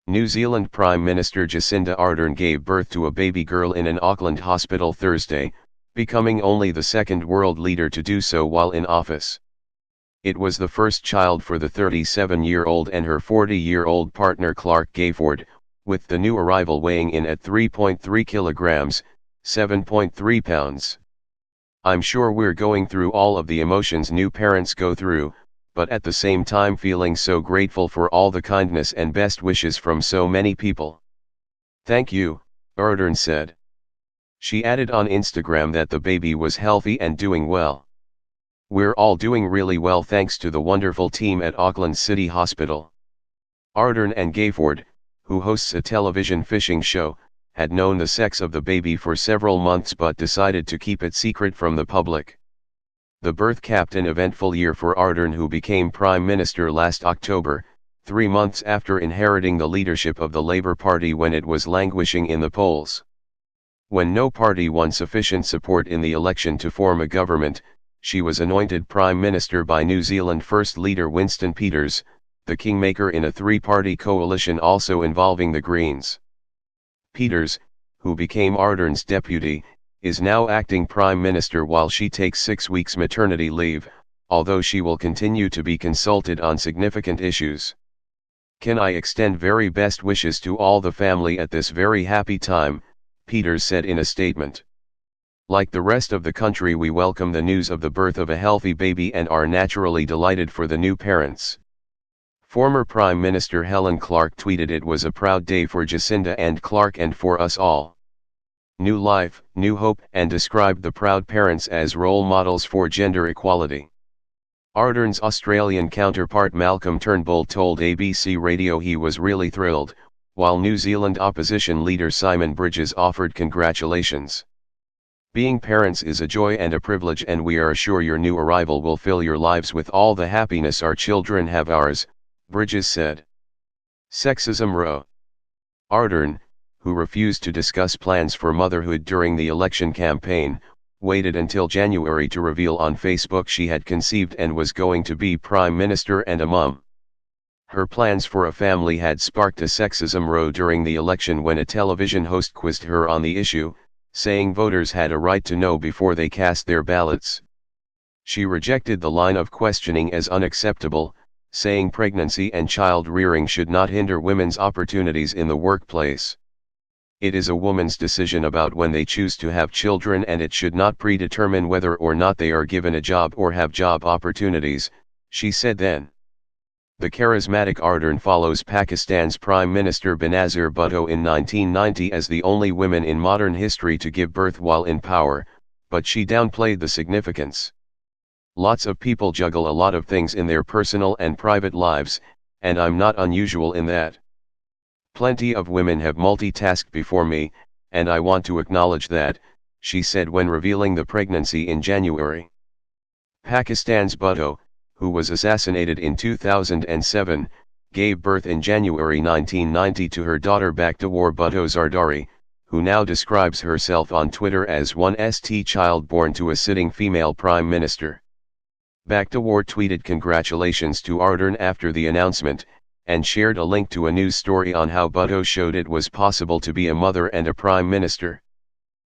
New Zealand Prime Minister Jacinda Ardern gave birth to a baby girl in an Auckland hospital Thursday, becoming only the second world leader to do so while in office. It was the first child for the 37-year-old and her 40-year-old partner Clarke Gayford, with the new arrival weighing in at 3.3 kilograms, 7.3 pounds. "I'm sure we're going through all of the emotions new parents go through, but at the same time feeling so grateful for all the kindness and best wishes from so many people. Thank you," Ardern said. She added on Instagram that the baby was healthy and doing well. "We're all doing really well thanks to the wonderful team at Auckland City Hospital." Ardern and Gayford, who hosts a television fishing show, had known the sex of the baby for several months but decided to keep it secret from the public. The birth capped an eventful year for Ardern, who became Prime Minister last October, 3 months after inheriting the leadership of the Labour Party when it was languishing in the polls. When no party won sufficient support in the election to form a government, she was anointed Prime Minister by New Zealand First Leader Winston Peters, the kingmaker in a three-party coalition also involving the Greens. Peters, who became Ardern's deputy, is now acting Prime Minister while she takes 6 weeks maternity leave, although she will continue to be consulted on significant issues. "Can I extend very best wishes to all the family at this very happy time," Peters said in a statement. "Like the rest of the country, we welcome the news of the birth of a healthy baby and are naturally delighted for the new parents." Former Prime Minister Helen Clark tweeted, "It was a proud day for Jacinda and Clarke and for us all. New life, new hope," and described the proud parents as role models for gender equality. Ardern's Australian counterpart Malcolm Turnbull told ABC Radio he was really thrilled, while New Zealand opposition leader Simon Bridges offered congratulations. "Being parents is a joy and a privilege, and we are sure your new arrival will fill your lives with all the happiness our children have ours," Bridges said. Sexism Row. Ardern, who refused to discuss plans for motherhood during the election campaign, waited until January to reveal on Facebook she had conceived and was going to be Prime Minister and a mum. Her plans for a family had sparked a sexism row during the election when a television host quizzed her on the issue, saying voters had a right to know before they cast their ballots. She rejected the line of questioning as unacceptable, saying pregnancy and child rearing should not hinder women's opportunities in the workplace. "It is a woman's decision about when they choose to have children, and it should not predetermine whether or not they are given a job or have job opportunities," she said then. The charismatic Ardern follows Pakistan's Prime Minister Benazir Bhutto in 1990 as the only woman in modern history to give birth while in power, but she downplayed the significance. "Lots of people juggle a lot of things in their personal and private lives, and I'm not unusual in that. Plenty of women have multitasked before me, and I want to acknowledge that," she said when revealing the pregnancy in January. Pakistan's Bhutto, who was assassinated in 2007, gave birth in January 1990 to her daughter Bakhtawar Bhutto Zardari, who now describes herself on Twitter as one st child born to a sitting female prime minister. Bakhtawar tweeted congratulations to Ardern after the announcement, and shared a link to a news story on how Bhutto showed it was possible to be a mother and a prime minister.